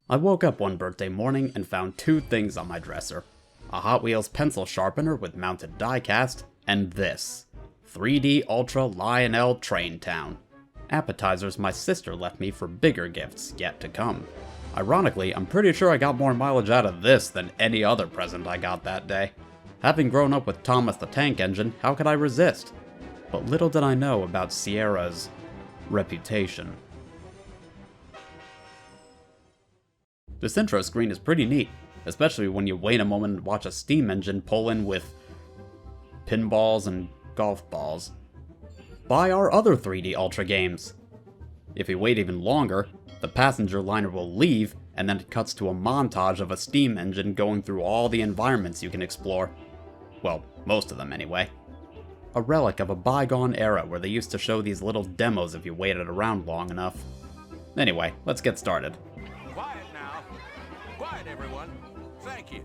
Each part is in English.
I woke up one birthday morning and found two things on my dresser. A Hot Wheels pencil sharpener with mounted die-cast, and this. 3D Ultra Lionel TrainTown. Appetizers my sister left me for bigger gifts yet to come. Ironically, I'm pretty sure I got more mileage out of this than any other present I got that day. Having grown up with Thomas the Tank Engine, how could I resist? But little did I know about Sierra's reputation. This intro screen is pretty neat, especially when you wait a moment and watch a steam engine pull in with pinballs and golf balls. Buy our other 3D Ultra games! If you wait even longer, the passenger liner will leave, and then it cuts to a montage of a steam engine going through all the environments you can explore. Well, most of them anyway. A relic of a bygone era where they used to show these little demos if you waited around long enough. Anyway, let's get started. Quiet now. Quiet, everyone. Thank you.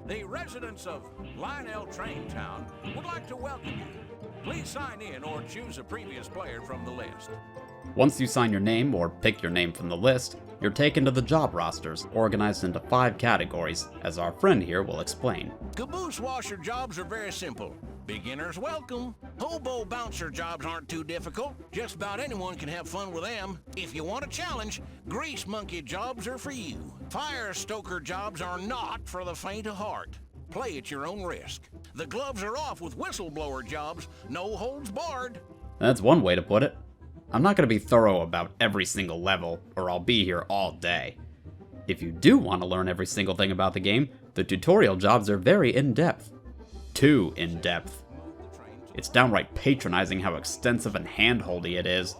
The residents of Lionel TrainTown would like to welcome you. Please sign in or choose a previous player from the list. Once you sign your name or pick your name from the list, you're taken to the job rosters, organized into 5 categories, as our friend here will explain. Caboose washer jobs are very simple. Beginners welcome. Hobo bouncer jobs aren't too difficult. Just about anyone can have fun with them. If you want a challenge, grease monkey jobs are for you. Fire stoker jobs are not for the faint of heart. Play at your own risk. The gloves are off with whistleblower jobs, no holds barred. That's one way to put it. I'm not going to be thorough about every single level, or I'll be here all day. If you do want to learn every single thing about the game, the tutorial jobs are very in-depth. Too in-depth. It's downright patronizing how extensive and hand-holdy it is.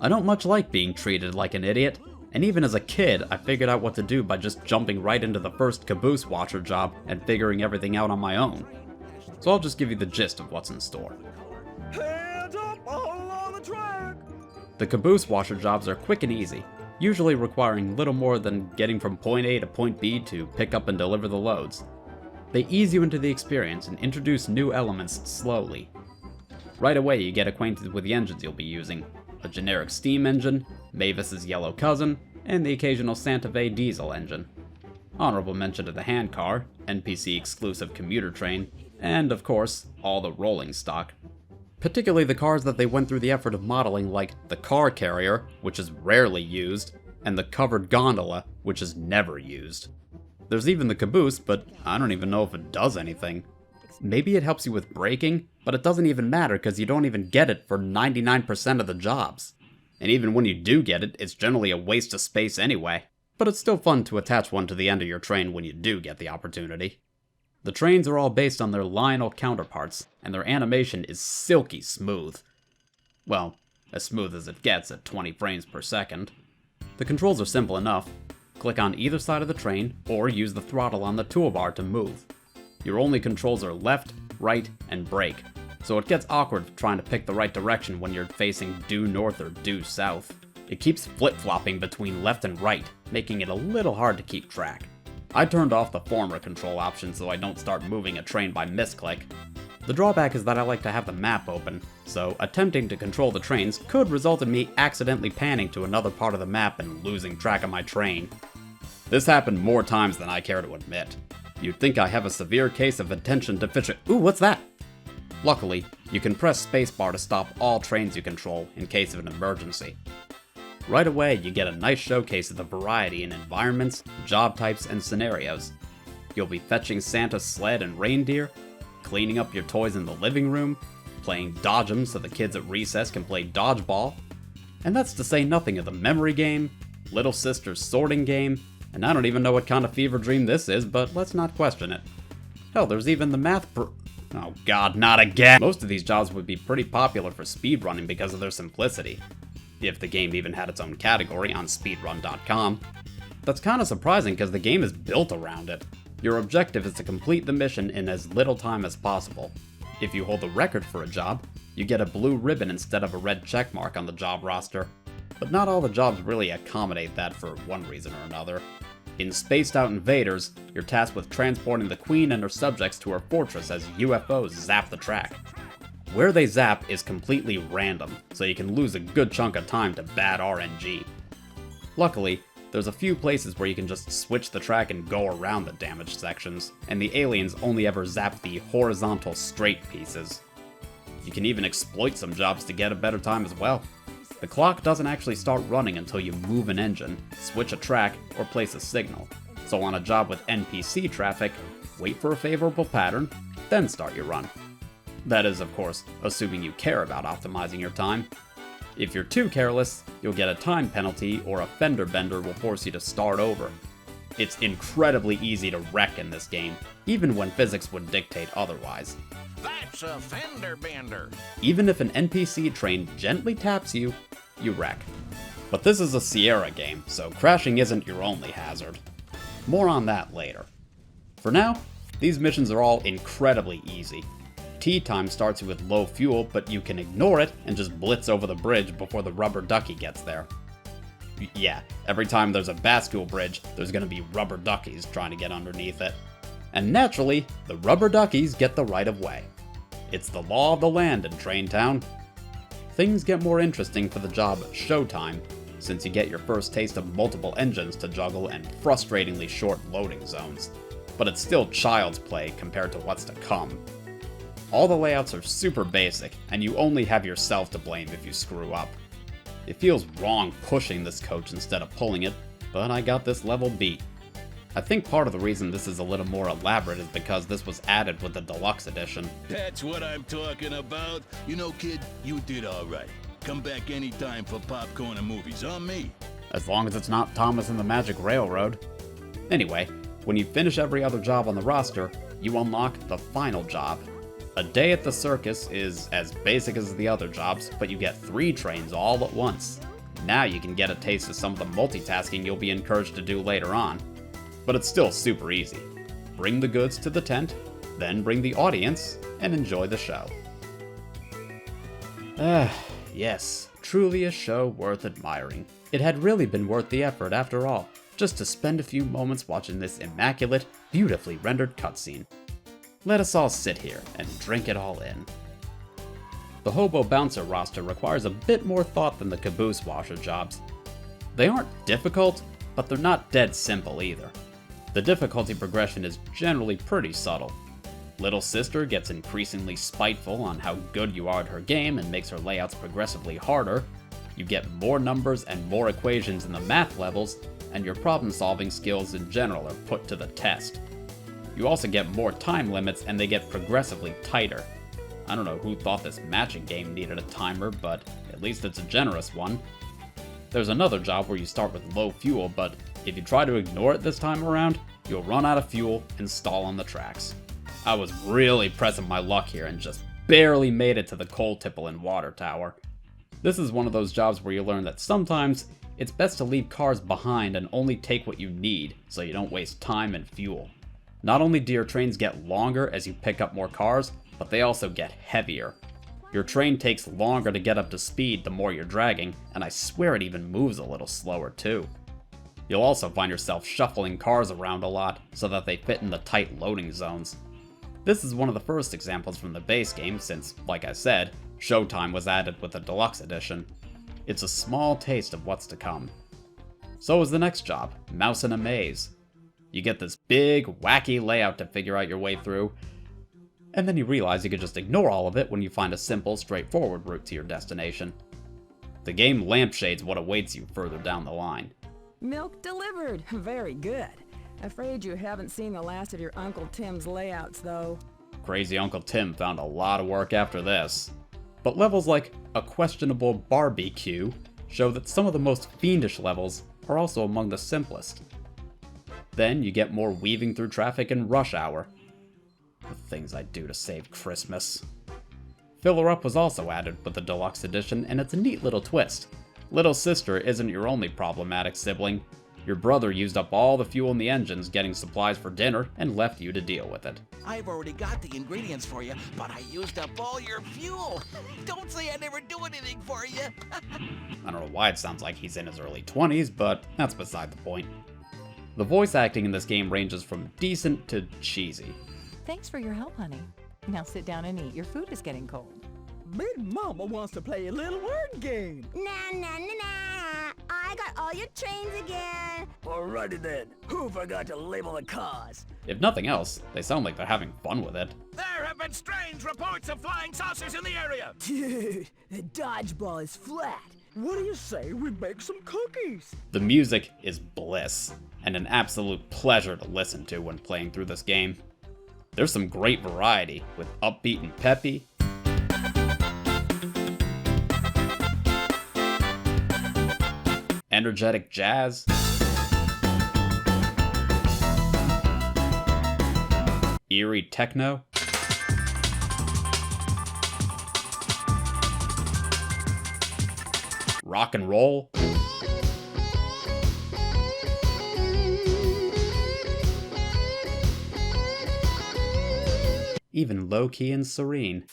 I don't much like being treated like an idiot, and even as a kid, I figured out what to do by just jumping right into the first caboose washer job and figuring everything out on my own. So I'll just give you the gist of what's in store. Hands up all along the track! The caboose washer jobs are quick and easy, usually requiring little more than getting from point A to point B to pick up and deliver the loads. They ease you into the experience and introduce new elements slowly. Right away you get acquainted with the engines you'll be using. A generic steam engine, Mavis's yellow cousin, and the occasional Santa Fe diesel engine. Honorable mention to the hand car, NPC exclusive commuter train, and of course, all the rolling stock. Particularly the cars that they went through the effort of modeling, like the car carrier, which is rarely used, and the covered gondola, which is never used. There's even the caboose, but I don't even know if it does anything. Maybe it helps you with braking, but it doesn't even matter because you don't even get it for 99% of the jobs. And even when you do get it, it's generally a waste of space anyway. But it's still fun to attach one to the end of your train when you do get the opportunity. The trains are all based on their Lionel counterparts, and their animation is silky smooth. Well, as smooth as it gets at 20 frames per second. The controls are simple enough. Click on either side of the train, or use the throttle on the toolbar to move. Your only controls are left, right, and brake, so it gets awkward trying to pick the right direction when you're facing due north or due south. It keeps flip-flopping between left and right, making it a little hard to keep track. I turned off the former control option so I don't start moving a train by misclick. The drawback is that I like to have the map open, so attempting to control the trains could result in me accidentally panning to another part of the map and losing track of my train. This happened more times than I care to admit. You'd think I have a severe case of attention deficit. Ooh, what's that? Luckily, you can press spacebar to stop all trains you control in case of an emergency. Right away, you get a nice showcase of the variety in environments, job types, and scenarios. You'll be fetching Santa's sled and reindeer, cleaning up your toys in the living room, playing dodge 'em so the kids at recess can play dodgeball, and that's to say nothing of the memory game, Little Sister's sorting game, and I don't even know what kind of fever dream this is, but let's not question it. Hell, there's even the oh god, not again! Most of these jobs would be pretty popular for speedrunning because of their simplicity. If the game even had its own category on speedrun.com. That's kinda surprising because the game is built around it. Your objective is to complete the mission in as little time as possible. If you hold the record for a job, you get a blue ribbon instead of a red checkmark on the job roster. But not all the jobs really accommodate that for one reason or another. In Spaced Out Invaders, you're tasked with transporting the Queen and her subjects to her fortress as UFOs zap the track. Where they zap is completely random, so you can lose a good chunk of time to bad RNG. Luckily, There's a few places where you can just switch the track and go around the damaged sections, and the aliens only ever zap the horizontal straight pieces. You can even exploit some jobs to get a better time as well. The clock doesn't actually start running until you move an engine, switch a track, or place a signal. So on a job with NPC traffic, wait for a favorable pattern, then start your run. That is, of course, assuming you care about optimizing your time. If you're too careless, you'll get a time penalty or a fender bender will force you to start over. It's incredibly easy to wreck in this game, even when physics would dictate otherwise. That's a fender bender. Even if an NPC train gently taps you, you wreck. But this is a Sierra game, so crashing isn't your only hazard. More on that later. For now, these missions are all incredibly easy. Tea time starts you with low fuel, but you can ignore it and just blitz over the bridge before the rubber ducky gets there. Yeah, every time there's a bascule bridge, there's gonna be rubber duckies trying to get underneath it. And naturally, the rubber duckies get the right of way. It's the law of the land in TrainTown. Things get more interesting for the job Showtime, since you get your first taste of multiple engines to juggle and frustratingly short loading zones. But it's still child's play compared to what's to come. All the layouts are super basic, and you only have yourself to blame if you screw up. It feels wrong pushing this coach instead of pulling it, but I got this level beat. I think part of the reason this is a little more elaborate is because this was added with the deluxe edition. That's what I'm talking about. You know, kid, you did all right. Come back anytime for popcorn and movies, on me. As long as it's not Thomas and the Magic Railroad. Anyway, when you finish every other job on the roster, you unlock the final job. A day at the circus is as basic as the other jobs, but you get 3 trains all at once. Now you can get a taste of some of the multitasking you'll be encouraged to do later on. But it's still super easy. Bring the goods to the tent, then bring the audience, and enjoy the show. Yes, truly a show worth admiring. It had really been worth the effort after all, just to spend a few moments watching this immaculate, beautifully rendered cutscene. Let us all sit here and drink it all in. The Hobo Bouncer roster requires a bit more thought than the Caboose Washer jobs. They aren't difficult, but they're not dead simple either. The difficulty progression is generally pretty subtle. Little Sister gets increasingly spiteful on how good you are at her game and makes her layouts progressively harder. You get more numbers and more equations in the math levels, and your problem-solving skills in general are put to the test. You also get more time limits, and they get progressively tighter. I don't know who thought this matching game needed a timer, but at least it's a generous one. There's another job where you start with low fuel, but if you try to ignore it this time around, you'll run out of fuel and stall on the tracks. I was really pressing my luck here and just barely made it to the coal tipple and water tower. This is one of those jobs where you learn that sometimes it's best to leave cars behind and only take what you need so you don't waste time and fuel. Not only do your trains get longer as you pick up more cars, but they also get heavier. Your train takes longer to get up to speed the more you're dragging, and I swear it even moves a little slower too. You'll also find yourself shuffling cars around a lot so that they fit in the tight loading zones. This is one of the first examples from the base game since, like I said, Showtime was added with the deluxe edition. It's a small taste of what's to come. So is the next job, Mouse in a Maze. You get this big, wacky layout to figure out your way through, and then you realize you could just ignore all of it when you find a simple, straightforward route to your destination. The game lampshades what awaits you further down the line. Milk delivered. Very good. Afraid you haven't seen the last of your Uncle Tim's layouts, though. Crazy Uncle Tim found a lot of work after this. But levels like A Questionable Barbecue show that some of the most fiendish levels are also among the simplest. Then you get more weaving through traffic in Rush Hour. The things I do to save Christmas. Filler Up was also added with the deluxe edition, and it's a neat little twist. Little Sister isn't your only problematic sibling. Your brother used up all the fuel in the engines getting supplies for dinner and left you to deal with it. I've already got the ingredients for you, but I used up all your fuel. Don't say I never do anything for you. I don't know why it sounds like he's in his early 20s, but that's beside the point. The voice acting in this game ranges from decent to cheesy. Thanks for your help, honey. Now sit down and eat. Your food is getting cold. Big Mama wants to play a little word game. Nah, nah, nah, nah. I got all your trains again. Alrighty then. Who forgot to label the cars? If nothing else, they sound like they're having fun with it. There have been strange reports of flying saucers in the area. Dude, the dodgeball is flat. What do you say we make some cookies? The music is bliss, and an absolute pleasure to listen to when playing through this game. There's some great variety, with upbeat and peppy, energetic jazz, eerie techno, rock and roll, even low-key and serene.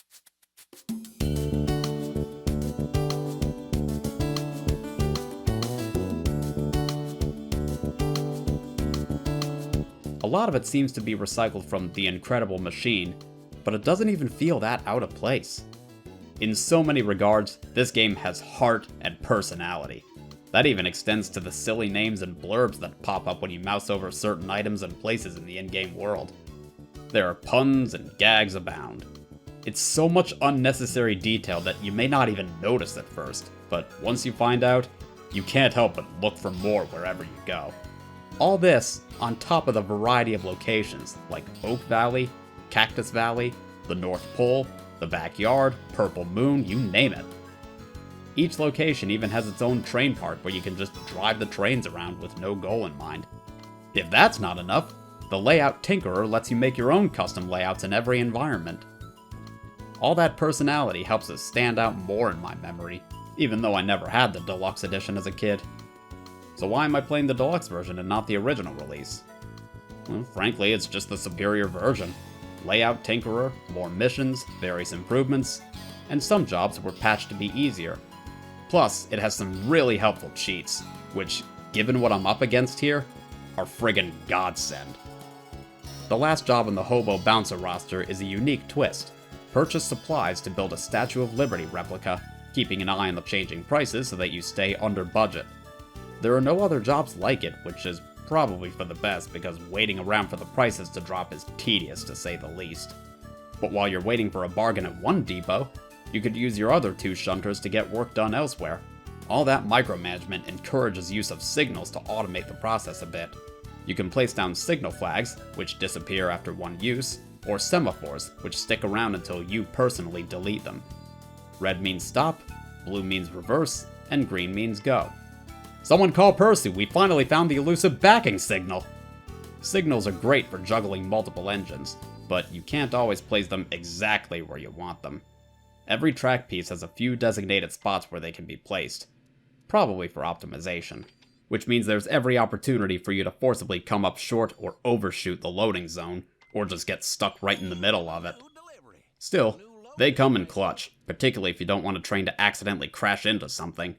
A lot of it seems to be recycled from The Incredible Machine, but it doesn't even feel that out of place. In so many regards, this game has heart and personality. That even extends to the silly names and blurbs that pop up when you mouse over certain items and places in the in-game world. There are puns and gags abound. It's so much unnecessary detail that you may not even notice at first, but once you find out, you can't help but look for more wherever you go. All this on top of the variety of locations like Oak Valley, Cactus Valley, the North Pole, the backyard, Purple Moon, you name it. Each location even has its own train park where you can just drive the trains around with no goal in mind. If that's not enough, the Layout Tinkerer lets you make your own custom layouts in every environment. All that personality helps it stand out more in my memory, even though I never had the deluxe edition as a kid. So why am I playing the deluxe version and not the original release? Well, frankly, it's just the superior version. Layout Tinkerer, more missions, various improvements, and some jobs were patched to be easier. Plus, it has some really helpful cheats, which, given what I'm up against here, are friggin' godsend. The last job in the Hobo Bouncer roster is a unique twist. Purchase supplies to build a Statue of Liberty replica, keeping an eye on the changing prices so that you stay under budget. There are no other jobs like it, which is probably for the best because waiting around for the prices to drop is tedious to say the least. But while you're waiting for a bargain at one depot, you could use your other 2 shunters to get work done elsewhere. All that micromanagement encourages use of signals to automate the process a bit. You can place down signal flags, which disappear after one use, or semaphores, which stick around until you personally delete them. Red means stop, blue means reverse, and green means go. Someone call Percy, we finally found the elusive backing signal! Signals are great for juggling multiple engines, but you can't always place them exactly where you want them. Every track piece has a few designated spots where they can be placed, probably for optimization, which means there's every opportunity for you to forcibly come up short or overshoot the loading zone, or just get stuck right in the middle of it. Still, they come in clutch, particularly if you don't want a train to accidentally crash into something.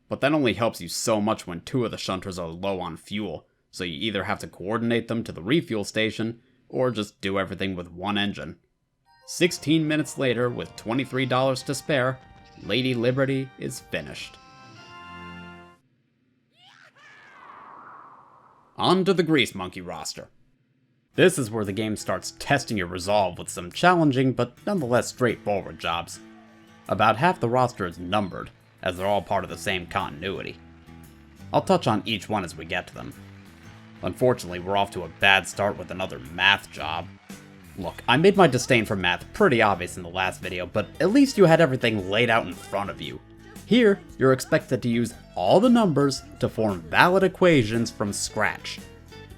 But that only helps you so much when 2 of the shunters are low on fuel, so you either have to coordinate them to the refuel station, or just do everything with one engine. 16 minutes later, with $23 to spare, Lady Liberty is finished. On to the Grease Monkey roster. This is where the game starts testing your resolve with some challenging but nonetheless straightforward jobs. About half the roster is numbered, as they're all part of the same continuity. I'll touch on each one as we get to them. Unfortunately, we're off to a bad start with another math job. Look, I made my disdain for math pretty obvious in the last video, but at least you had everything laid out in front of you. Here, you're expected to use all the numbers to form valid equations from scratch.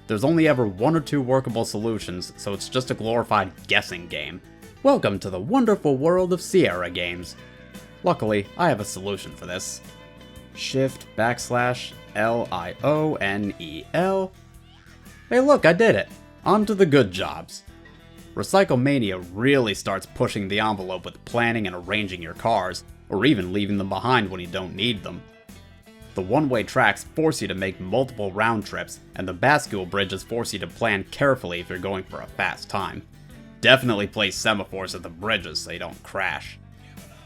There's only ever 1 or 2 workable solutions, so it's just a glorified guessing game. Welcome to the wonderful world of Sierra games. Luckily, I have a solution for this. Shift/Lionel. Hey look, I did it! On to the good jobs. Recyclemania really starts pushing the envelope with planning and arranging your cars, or even leaving them behind when you don't need them. The one-way tracks force you to make multiple round trips, and the bascule bridges force you to plan carefully if you're going for a fast time. Definitely place semaphores at the bridges so you don't crash.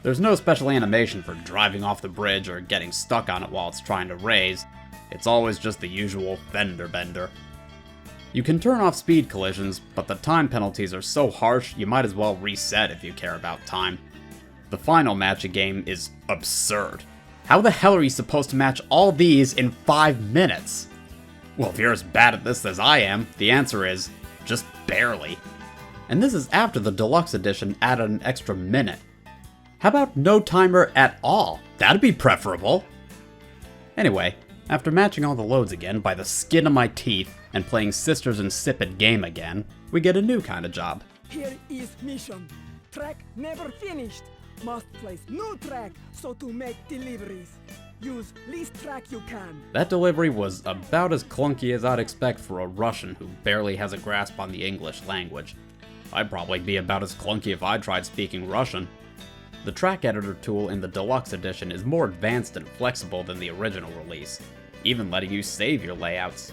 There's no special animation for driving off the bridge or getting stuck on it while it's trying to raise. It's always just the usual fender bender. You can turn off speed collisions, but the time penalties are so harsh you might as well reset if you care about time. The final matching game is absurd. How the hell are you supposed to match all these in 5 minutes? Well, if you're as bad at this as I am, the answer is just barely. And this is after the deluxe edition added an extra minute. How about no timer at all? That'd be preferable. Anyway, after matching all the loads again by the skin of my teeth and playing Sisters Insipid game again, we get a new kind of job. Here is mission. Track never finished. Must place new track so to make deliveries. Use least track you can. That delivery was about as clunky as I'd expect for a Russian who barely has a grasp on the English language. I'd probably be about as clunky if I tried speaking Russian. The track editor tool in the deluxe edition is more advanced and flexible than the original release, even letting you save your layouts.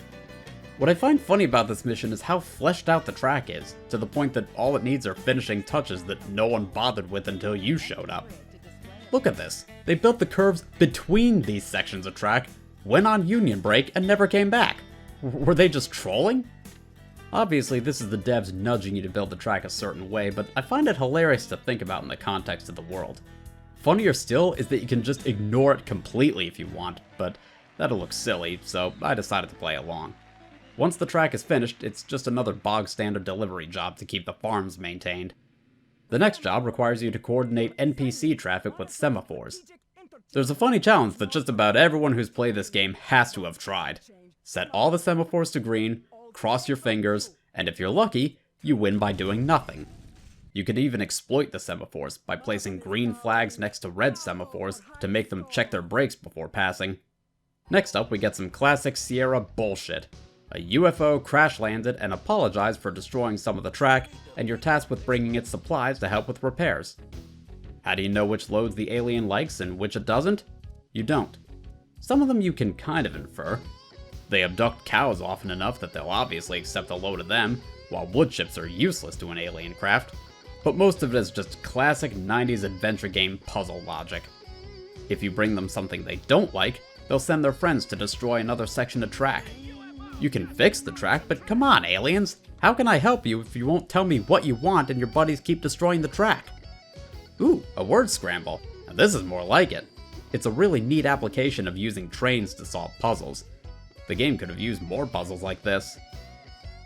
What I find funny about this mission is how fleshed out the track is, to the point that all it needs are finishing touches that no one bothered with until you showed up. Look at this. They built the curves between these sections of track, went on union break, and never came back. Were they just trolling? Obviously, this is the devs nudging you to build the track a certain way, but I find it hilarious to think about in the context of the world. Funnier still is that you can just ignore it completely if you want, but that'll look silly, so I decided to play along. Once the track is finished, it's just another bog-standard delivery job to keep the farms maintained. The next job requires you to coordinate NPC traffic with semaphores. There's a funny challenge that just about everyone who's played this game has to have tried. Set all the semaphores to green, cross your fingers, and if you're lucky, you win by doing nothing. You can even exploit the semaphores by placing green flags next to red semaphores to make them check their brakes before passing. Next up, we get some classic Sierra bullshit. A UFO crash landed and apologized for destroying some of the track, and you're tasked with bringing it supplies to help with repairs. How do you know which loads the alien likes and which it doesn't? You don't. Some of them you can kind of infer. They abduct cows often enough that they'll obviously accept a load of them, while wood chips are useless to an alien craft. But most of it is just classic 90s adventure game puzzle logic. If you bring them something they don't like, they'll send their friends to destroy another section of track. You can fix the track, but come on, aliens! How can I help you if you won't tell me what you want and your buddies keep destroying the track? Ooh, a word scramble. Now this is more like it. It's a really neat application of using trains to solve puzzles. The game could have used more puzzles like this.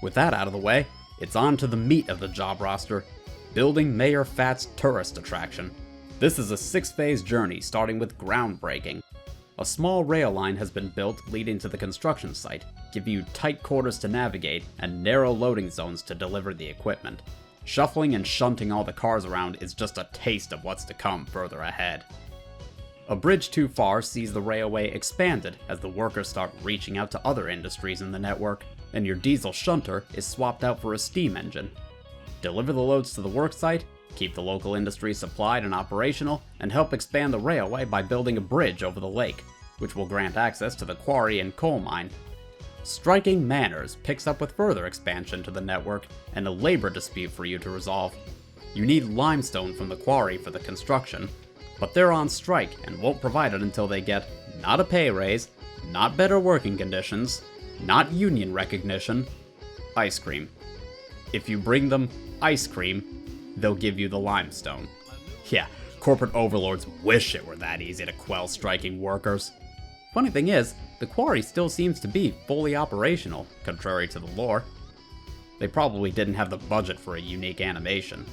With that out of the way, it's on to the meat of the job roster, building Mayor Fat's tourist attraction. This is a 6-phase journey starting with groundbreaking. A small rail line has been built leading to the construction site, giving you tight quarters to navigate and narrow loading zones to deliver the equipment. Shuffling and shunting all the cars around is just a taste of what's to come further ahead. A bridge too far sees the railway expanded as the workers start reaching out to other industries in the network, and your diesel shunter is swapped out for a steam engine. Deliver the loads to the worksite, keep the local industry supplied and operational, and help expand the railway by building a bridge over the lake, which will grant access to the quarry and coal mine. Striking Manors picks up with further expansion to the network and a labor dispute for you to resolve. You need limestone from the quarry for the construction, but they're on strike and won't provide it until they get not a pay raise, not better working conditions, not union recognition, ice cream. If you bring them ice cream, they'll give you the limestone. Yeah, corporate overlords wish it were that easy to quell striking workers. Funny thing is, the quarry still seems to be fully operational, contrary to the lore. They probably didn't have the budget for a unique animation.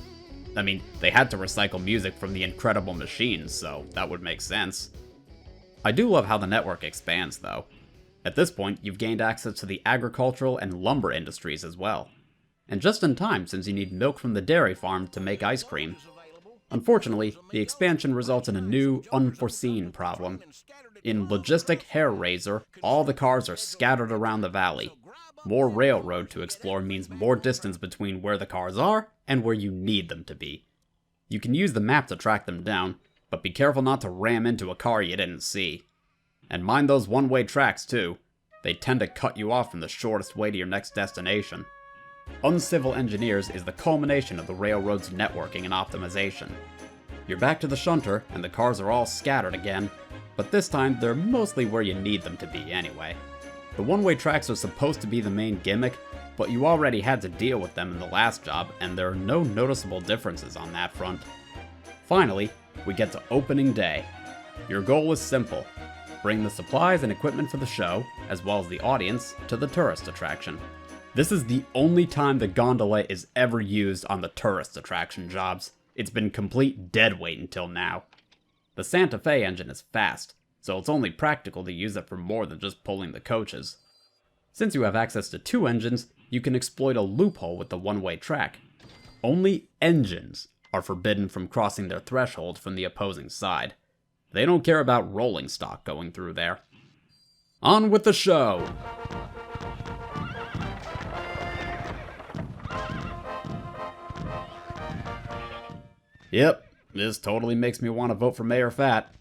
I mean, they had to recycle music from the Incredible Machines, so that would make sense. I do love how the network expands, though. At this point, you've gained access to the agricultural and lumber industries as well. And just in time, since you need milk from the dairy farm to make ice cream. Unfortunately, the expansion results in a new, unforeseen problem. In Logistic Hair Raiser, all the cars are scattered around the valley. More railroad to explore means more distance between where the cars are and where you need them to be. You can use the map to track them down, but be careful not to ram into a car you didn't see. And mind those one-way tracks too. They tend to cut you off from the shortest way to your next destination. Uncivil Engineers is the culmination of the railroad's networking and optimization. You're back to the shunter, and the cars are all scattered again, but this time they're mostly where you need them to be anyway. The one-way tracks are supposed to be the main gimmick, but you already had to deal with them in the last job, and there are no noticeable differences on that front. Finally, we get to opening day. Your goal is simple: bring the supplies and equipment for the show, as well as the audience, to the tourist attraction. This is the only time the gondola is ever used on the tourist attraction jobs. It's been complete deadweight until now. The Santa Fe engine is fast, so it's only practical to use it for more than just pulling the coaches. Since you have access to 2 engines, you can exploit a loophole with the one-way track. Only engines are forbidden from crossing their threshold from the opposing side. They don't care about rolling stock going through there. On with the show! Yep, this totally makes me want to vote for Mayor Fat.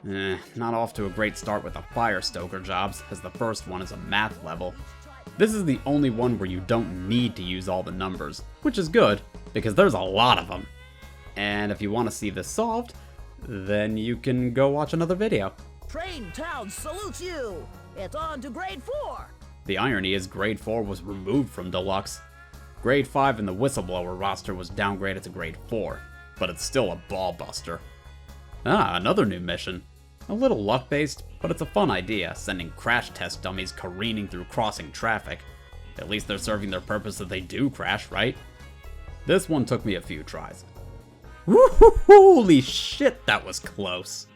Not off to a great start with the fire stoker jobs, as the first one is a math level. This is the only one where you don't need to use all the numbers, which is good, because there's a lot of them. And if you want to see this solved, then you can go watch another video. TrainTown salutes you! It's on to grade 4! The irony is grade 4 was removed from Deluxe. Grade 5 in the Whistleblower roster was downgraded to grade 4, but it's still a ball buster. Another new mission. A little luck-based, but it's a fun idea, sending crash test dummies careening through crossing traffic. At least they're serving their purpose if they do crash, right? This one took me a few tries. Holy shit, that was close!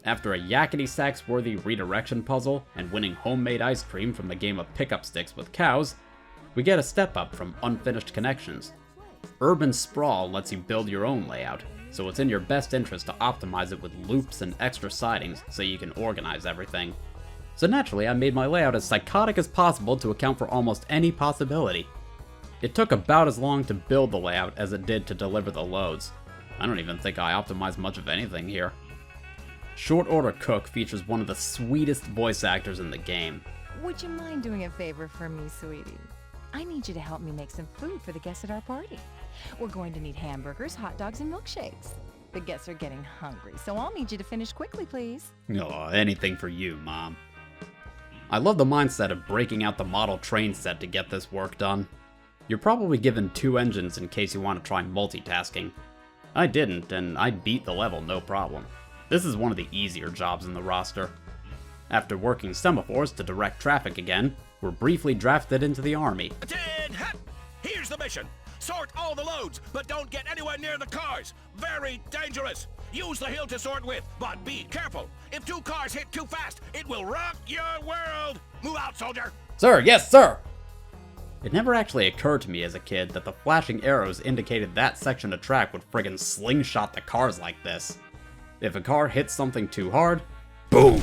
After a yakety-sax-worthy redirection puzzle and winning homemade ice cream from the game of pickup sticks with cows, we get a step up from unfinished connections. Urban Sprawl lets you build your own layout, so it's in your best interest to optimize it with loops and extra sidings so you can organize everything. So naturally, I made my layout as psychotic as possible to account for almost any possibility. It took about as long to build the layout as it did to deliver the loads. I don't even think I optimized much of anything here. Short Order Cook features one of the sweetest voice actors in the game. Would you mind doing a favor for me, sweetie? I need you to help me make some food for the guests at our party. We're going to need hamburgers, hot dogs, and milkshakes. The guests are getting hungry, so I'll need you to finish quickly, please. Oh, anything for you, Mom. I love the mindset of breaking out the model train set to get this work done. You're probably given 2 engines in case you want to try multitasking. I didn't, and I beat the level no problem. This is one of the easier jobs in the roster. After working semaphores to direct traffic again, we're briefly drafted into the army. Attend! Hut! Here's the mission. Sort all the loads, but don't get anywhere near the cars. Very dangerous. Use the hill to sort with, but be careful. If 2 cars hit too fast, it will rock your world. Move out, soldier. Sir, yes, sir! It never actually occurred to me as a kid that the flashing arrows indicated that section of track would friggin' slingshot the cars like this. If a car hits something too hard, boom!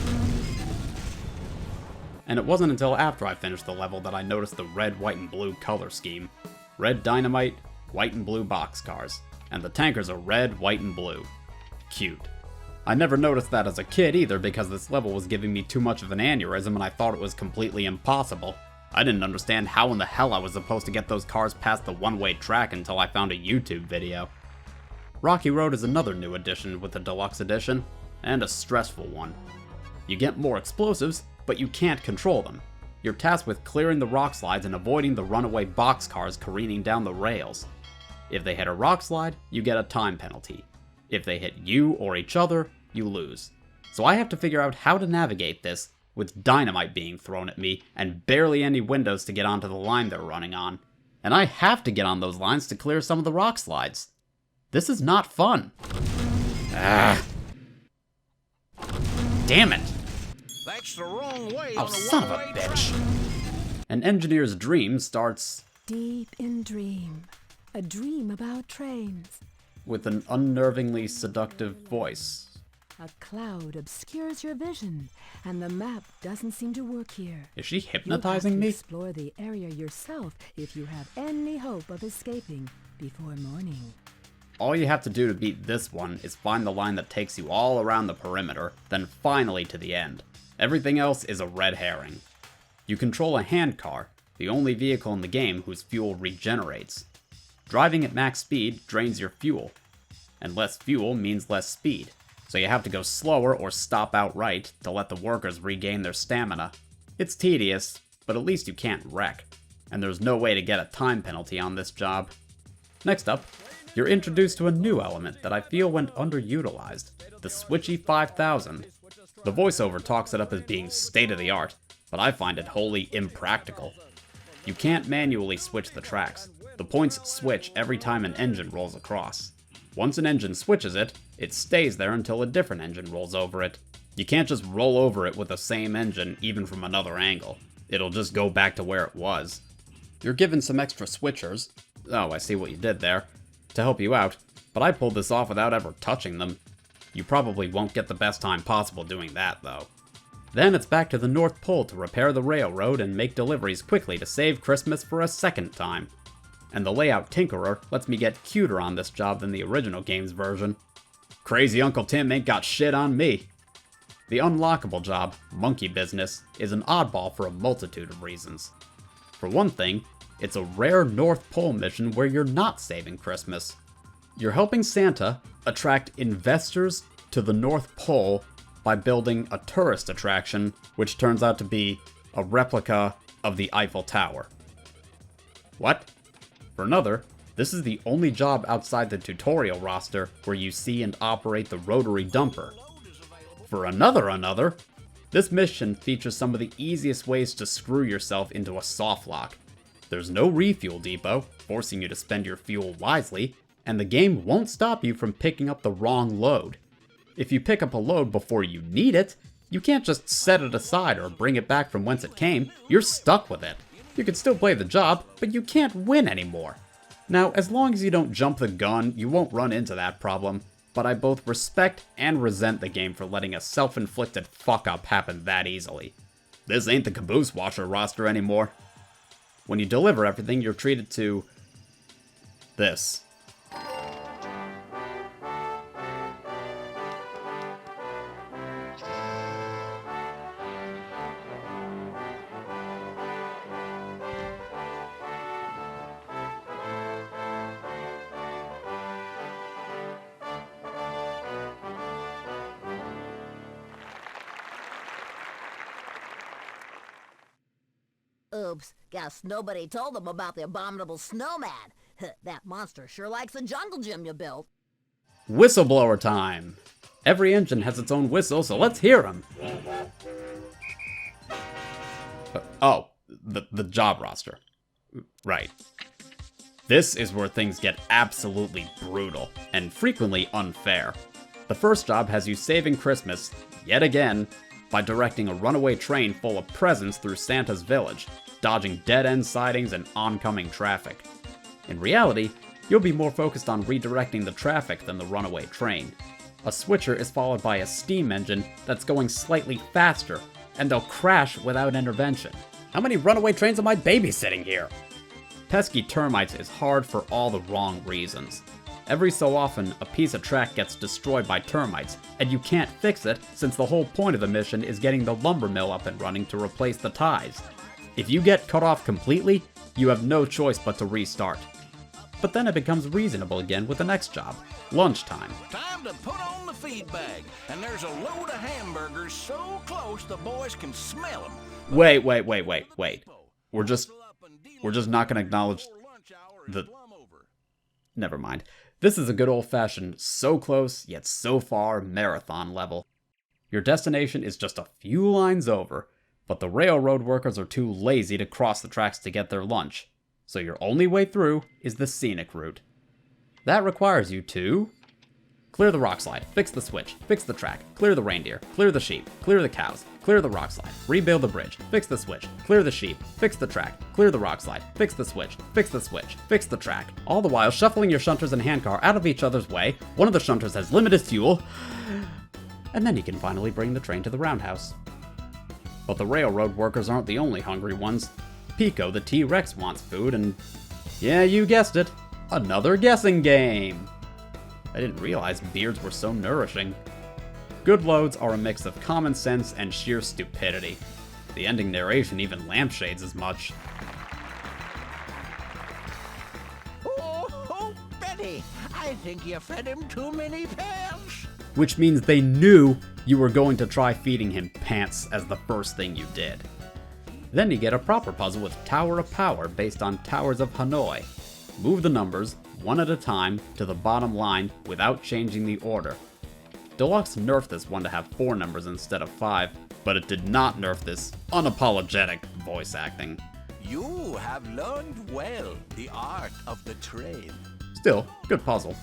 And it wasn't until after I finished the level that I noticed the red, white, and blue color scheme. Red dynamite, white and blue boxcars, and the tankers are red, white, and blue. Cute. I never noticed that as a kid either because this level was giving me too much of an aneurysm and I thought it was completely impossible. I didn't understand how in the hell I was supposed to get those cars past the one-way track until I found a YouTube video. Rocky Road is another new addition with the Deluxe Edition, and a stressful one. You get more explosives, but you can't control them. You're tasked with clearing the rock slides and avoiding the runaway boxcars careening down the rails. If they hit a rock slide, you get a time penalty. If they hit you or each other, you lose. So I have to figure out how to navigate this, with dynamite being thrown at me and barely any windows to get onto the line they're running on. And I have to get on those lines to clear some of the rock slides. This is not fun. Damn it! That's the wrong way Oh, on a son of a one-way bitch. track. An engineer's dream starts Deep in dream. A dream about trains. with an unnervingly seductive voice. A cloud obscures your vision, and the map doesn't seem to work here. Is she You'll have hypnotizing to me? explore the area yourself if you have any hope of escaping before morning. All you have to do to beat this one is find the line that takes you all around the perimeter, then finally to the end. Everything else is a red herring. You control a hand car, the only vehicle in the game whose fuel regenerates. Driving at max speed drains your fuel. and less fuel means less speed, so you have to go slower or stop outright to let the workers regain their stamina. It's tedious, but at least you can't wreck, and there's no way to get a time penalty on this job. Next up, you're introduced to a new element that I feel went underutilized, the Switchy 5000. The voiceover talks it up as being state-of-the-art, but I find it wholly impractical. You can't manually switch the tracks. The points switch every time an engine rolls across. Once an engine switches it, it stays there until a different engine rolls over it. You can't just roll over it with the same engine, even from another angle. It'll just go back to where it was. You're given some extra switchers. Oh, I see what you did there. To help you out, but I pulled this off without ever touching them. You probably won't get the best time possible doing that, though. Then it's back to the North Pole to repair the railroad and make deliveries quickly to save Christmas for a second time. And the layout tinkerer lets me get cuter on this job than the original game's version. Crazy Uncle Tim ain't got shit on me. The unlockable job, Monkey Business, is an oddball for a multitude of reasons. For one thing, it's a rare North Pole mission where you're not saving Christmas. You're helping Santa attract investors to the North Pole by building a tourist attraction, which turns out to be a replica of the Eiffel Tower. What? For another, this is the only job outside the tutorial roster where you see and operate the rotary dumper. For another, this mission features some of the easiest ways to screw yourself into a soft lock. There's no refuel depot, forcing you to spend your fuel wisely, and the game won't stop you from picking up the wrong load. If you pick up a load before you need it, you can't just set it aside or bring it back from whence it came. You're stuck with it. You can still play the job, but you can't win anymore. Now, as long as you don't jump the gun, you won't run into that problem, but I both respect and resent the game for letting a self-inflicted fuck-up happen that easily. This ain't the Caboose Washer roster anymore. When you deliver everything, you're treated to this. Oops, guess nobody told them about the abominable snowman. That monster sure likes the jungle gym you built. Whistleblower time! Every engine has its own whistle, so let's hear them! The job roster. Right. This is where things get absolutely brutal, and frequently unfair. The first job has you saving Christmas, yet again, by directing a runaway train full of presents through Santa's village, dodging dead-end sidings and oncoming traffic. In reality, you'll be more focused on redirecting the traffic than the runaway train. A switcher is followed by a steam engine that's going slightly faster, and they'll crash without intervention. How many runaway trains am I babysitting here? Pesky termites is hard for all the wrong reasons. Every so often, a piece of track gets destroyed by termites, and you can't fix it since the whole point of the mission is getting the lumber mill up and running to replace the ties. If you get cut off completely, you have no choice but to restart. But then it becomes reasonable again with the next job, lunchtime. Time to put on the feed bag, and there's a load of hamburgers so close the boys can smell them. Wait. We're just not gonna acknowledge the... Never mind. This is a good old-fashioned, so close, yet so far marathon level. Your destination is just a few lines over, but the railroad workers are too lazy to cross the tracks to get their lunch, so your only way through is the scenic route. That requires you to clear the rock slide, fix the switch, fix the track, clear the reindeer, clear the sheep, clear the cows, clear the rock slide, rebuild the bridge, fix the switch, clear the sheep, fix the track, clear the rock slide, fix the switch, fix the switch, fix the track, all the while shuffling your shunters and handcar out of each other's way. One of the shunters has limited fuel, and then you can finally bring the train to the roundhouse. But the railroad workers aren't the only hungry ones. Pico the T-Rex wants food, and yeah, you guessed it, another guessing game. I didn't realize beards were so nourishing. Good loads are a mix of common sense and sheer stupidity. The ending narration even lampshades as much. Oh, Betty, I think you fed him too many pants. Which means they knew you were going to try feeding him pants as the first thing you did. Then you get a proper puzzle with Tower of Power based on Towers of Hanoi. Move the numbers, one at a time, to the bottom line without changing the order. Deluxe nerfed this one to have 4 numbers instead of 5, but it did not nerf this unapologetic voice acting. You have learned well the art of the trade. Still, good puzzle.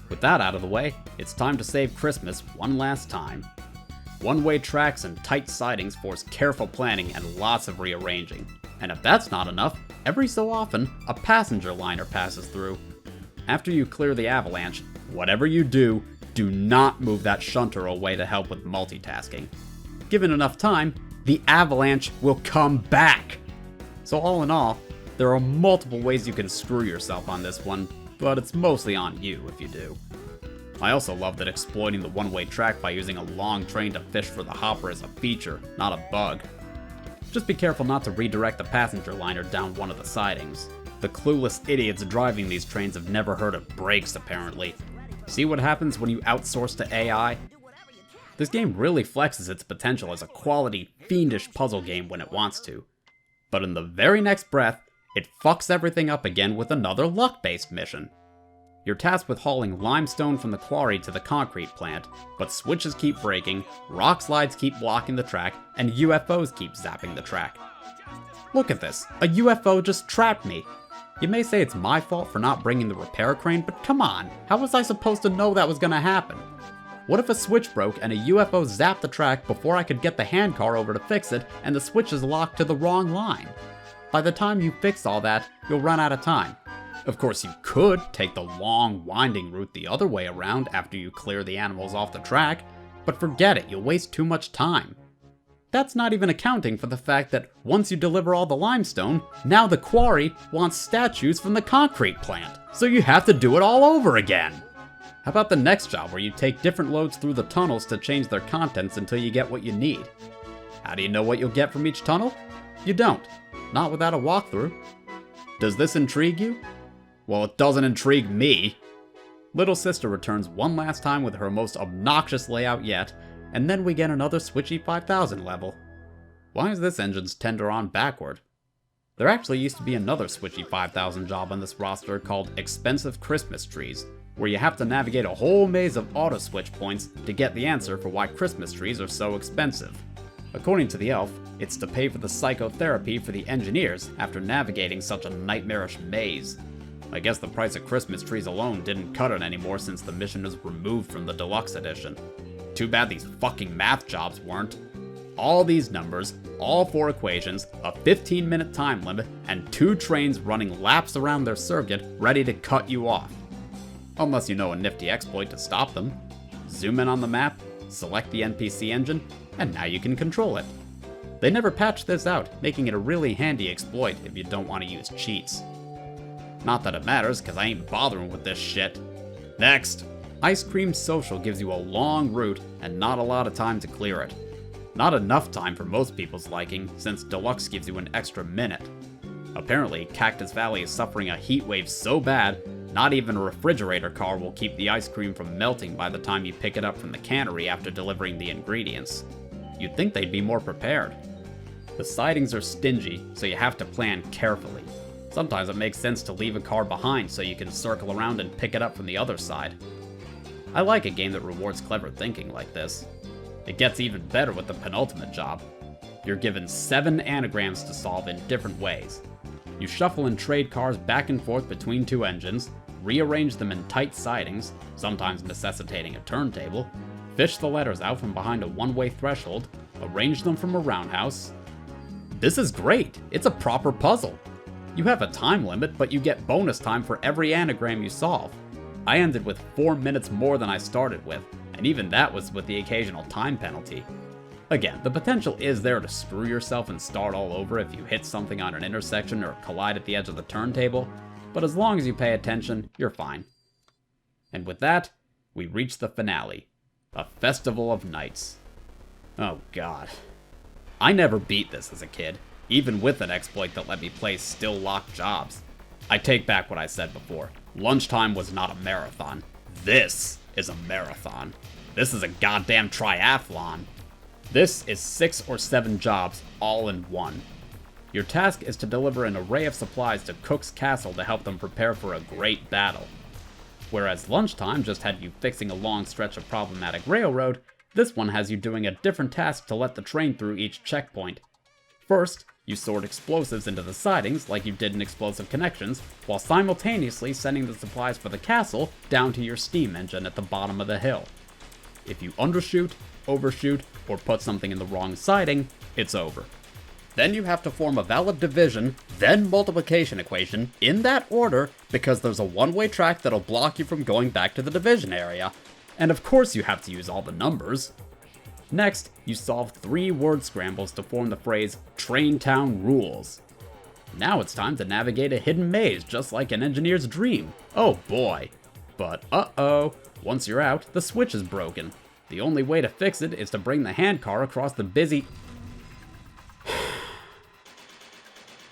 With that out of the way, it's time to save Christmas one last time. One-way tracks and tight sidings force careful planning and lots of rearranging. And if that's not enough, every so often, a passenger liner passes through. After you clear the avalanche, whatever you do, do not move that shunter away to help with multitasking. Given enough time, the avalanche will come back! So all in all, there are multiple ways you can screw yourself on this one, but it's mostly on you if you do. I also love that exploiting the one-way track by using a long train to fish for the hopper is a feature, not a bug. Just be careful not to redirect the passenger liner down one of the sidings. The clueless idiots driving these trains have never heard of brakes, apparently. See what happens when you outsource to AI? This game really flexes its potential as a quality, fiendish puzzle game when it wants to. But in the very next breath, it fucks everything up again with another luck-based mission. You're tasked with hauling limestone from the quarry to the concrete plant, but switches keep breaking, rock slides keep blocking the track, and UFOs keep zapping the track. Look at this, a UFO just trapped me. You may say it's my fault for not bringing the repair crane, but come on, how was I supposed to know that was gonna happen? What if a switch broke and a UFO zapped the track before I could get the handcar over to fix it and the switch is locked to the wrong line? By the time you fix all that, you'll run out of time. Of course, you could take the long, winding route the other way around after you clear the animals off the track, but forget it, you'll waste too much time. That's not even accounting for the fact that once you deliver all the limestone, now the quarry wants statues from the concrete plant, so you have to do it all over again. How about the next job where you take different loads through the tunnels to change their contents until you get what you need? How do you know what you'll get from each tunnel? You don't. Not without a walkthrough. Does this intrigue you? Well, it doesn't intrigue me. Little Sister returns one last time with her most obnoxious layout yet, and then we get another Switchy 5000 level. Why is this engine's tender on backward? There actually used to be another Switchy 5000 job on this roster called Expensive Christmas Trees, where you have to navigate a whole maze of auto switch points to get the answer for why Christmas trees are so expensive. According to the elf, it's to pay for the psychotherapy for the engineers after navigating such a nightmarish maze. I guess the price of Christmas trees alone didn't cut it anymore since the mission was removed from the deluxe edition. Too bad these fucking math jobs weren't. All these numbers, all 4 equations, a 15-minute time limit, and 2 trains running laps around their circuit ready to cut you off. Unless you know a nifty exploit to stop them. Zoom in on the map, select the NPC engine, and now you can control it. They never patched this out, making it a really handy exploit if you don't want to use cheats. Not that it matters, cause I ain't bothering with this shit. Next! Ice Cream Social gives you a long route and not a lot of time to clear it. Not enough time for most people's liking, since Deluxe gives you an extra minute. Apparently, Cactus Valley is suffering a heat wave so bad, not even a refrigerator car will keep the ice cream from melting by the time you pick it up from the cannery after delivering the ingredients. You'd think they'd be more prepared. The sidings are stingy, so you have to plan carefully. Sometimes it makes sense to leave a car behind so you can circle around and pick it up from the other side. I like a game that rewards clever thinking like this. It gets even better with the penultimate job. You're given 7 anagrams to solve in different ways. You shuffle and trade cars back and forth between 2 engines, rearrange them in tight sidings, sometimes necessitating a turntable, fish the letters out from behind a one-way threshold, arrange them from a roundhouse. This is great! It's a proper puzzle! You have a time limit, but you get bonus time for every anagram you solve. I ended with 4 minutes more than I started with, and even that was with the occasional time penalty. Again, the potential is there to screw yourself and start all over if you hit something on an intersection or collide at the edge of the turntable, but as long as you pay attention, you're fine. And with that, we reach the finale. A Festival of Nights. Oh god. I never beat this as a kid, even with an exploit that let me play still locked jobs. I take back what I said before. Lunchtime was not a marathon. This is a marathon. This is a goddamn triathlon. This is 6 or 7 jobs all in one. Your task is to deliver an array of supplies to Cook's castle to help them prepare for a great battle. Whereas Lunchtime just had you fixing a long stretch of problematic railroad, this one has you doing a different task to let the train through each checkpoint. First, you sort explosives into the sidings like you did in Explosive Connections, while simultaneously sending the supplies for the castle down to your steam engine at the bottom of the hill. If you undershoot, overshoot, or put something in the wrong siding, it's over. Then you have to form a valid division, then multiplication equation, in that order, because there's a one-way track that'll block you from going back to the division area. And of course you have to use all the numbers. Next, you solve 3 word scrambles to form the phrase, TrainTown rules. Now it's time to navigate a hidden maze just like an engineer's dream. Oh boy. But uh-oh, once you're out, the switch is broken. The only way to fix it is to bring the handcar across the busy...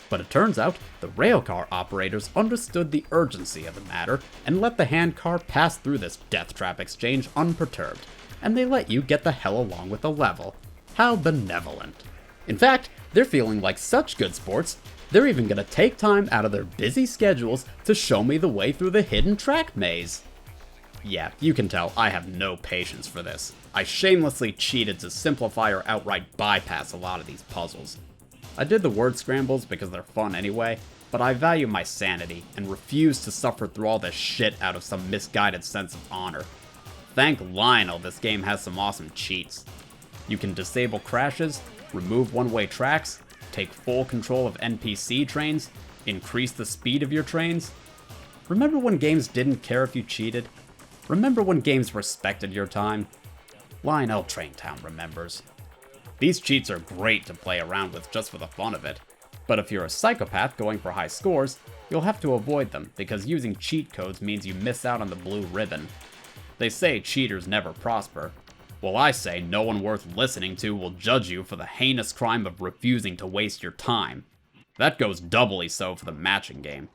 But it turns out, the railcar operators understood the urgency of the matter and let the handcar pass through this death trap exchange unperturbed, and they let you get the hell along with the level. How benevolent. In fact, they're feeling like such good sports, they're even gonna take time out of their busy schedules to show me the way through the hidden track maze. Yeah, you can tell I have no patience for this. I shamelessly cheated to simplify or outright bypass a lot of these puzzles. I did the word scrambles because they're fun anyway, but I value my sanity and refuse to suffer through all this shit out of some misguided sense of honor. Thank Lionel this game has some awesome cheats. You can disable crashes, remove one-way tracks, take full control of NPC trains, increase the speed of your trains. Remember when games didn't care if you cheated? Remember when games respected your time? Lionel TrainTown remembers. These cheats are great to play around with just for the fun of it, but if you're a psychopath going for high scores, you'll have to avoid them because using cheat codes means you miss out on the blue ribbon. They say cheaters never prosper. Well, I say no one worth listening to will judge you for the heinous crime of refusing to waste your time. That goes doubly so for the matching game.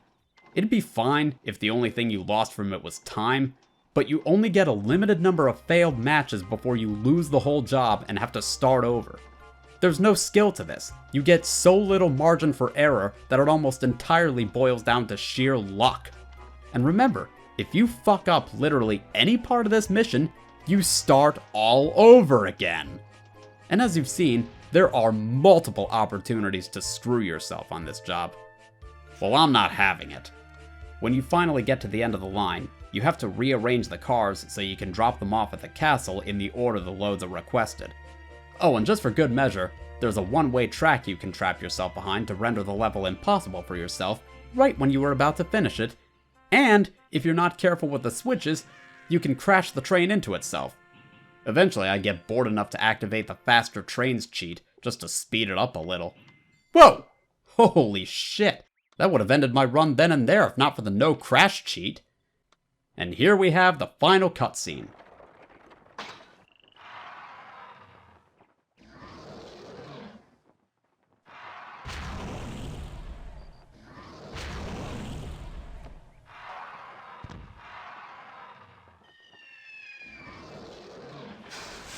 It'd be fine if the only thing you lost from it was time, but you only get a limited number of failed matches before you lose the whole job and have to start over. There's no skill to this. You get so little margin for error that it almost entirely boils down to sheer luck. And remember, if you fuck up literally any part of this mission, you start all over again. And as you've seen, there are multiple opportunities to screw yourself on this job. Well, I'm not having it. When you finally get to the end of the line, you have to rearrange the cars so you can drop them off at the castle in the order the loads are requested. Oh, and just for good measure, there's a one-way track you can trap yourself behind to render the level impossible for yourself right when you are about to finish it. And, if you're not careful with the switches, you can crash the train into itself. Eventually, I get bored enough to activate the faster trains cheat just to speed it up a little. Whoa! Holy shit! That would have ended my run then and there if not for the no crash cheat. And here we have the final cutscene.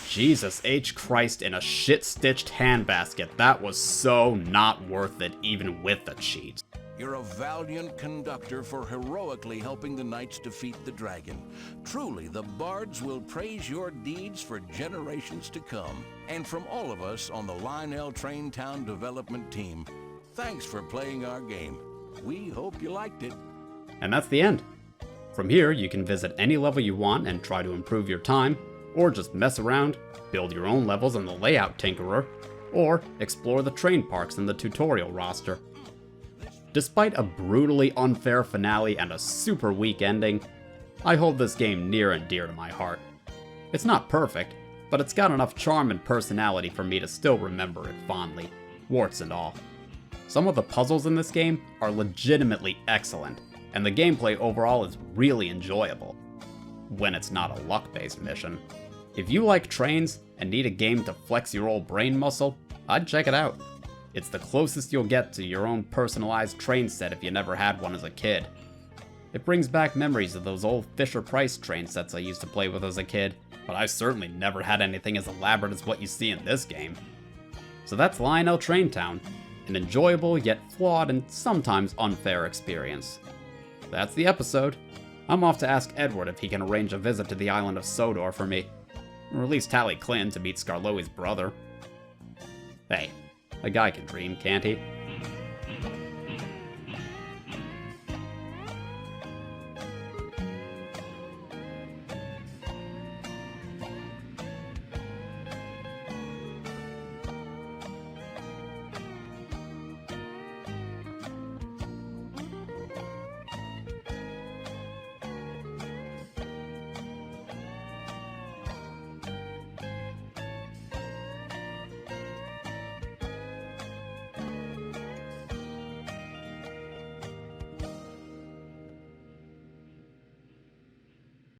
Jesus H. Christ in a shit-stitched handbasket. That was so not worth it even with the cheat. You're a valiant conductor for heroically helping the knights defeat the dragon. Truly, the bards will praise your deeds for generations to come. And from all of us on the Lionel TrainTown development team, thanks for playing our game. We hope you liked it. And that's the end. From here, you can visit any level you want and try to improve your time, or just mess around, build your own levels in the Layout Tinkerer, or explore the train parks in the tutorial roster. Despite a brutally unfair finale and a super weak ending, I hold this game near and dear to my heart. It's not perfect, but it's got enough charm and personality for me to still remember it fondly, warts and all. Some of the puzzles in this game are legitimately excellent, and the gameplay overall is really enjoyable, when it's not a luck-based mission. If you like trains and need a game to flex your old brain muscle, I'd check it out. It's the closest you'll get to your own personalized train set if you never had one as a kid. It brings back memories of those old Fisher-Price train sets I used to play with as a kid, but I certainly never had anything as elaborate as what you see in this game. So that's Lionel TrainTown, an enjoyable yet flawed and sometimes unfair experience. That's the episode. I'm off to ask Edward if he can arrange a visit to the island of Sodor for me, or at least Tally Klin to meet Skarloey's brother. Hey, a guy can dream, can't he?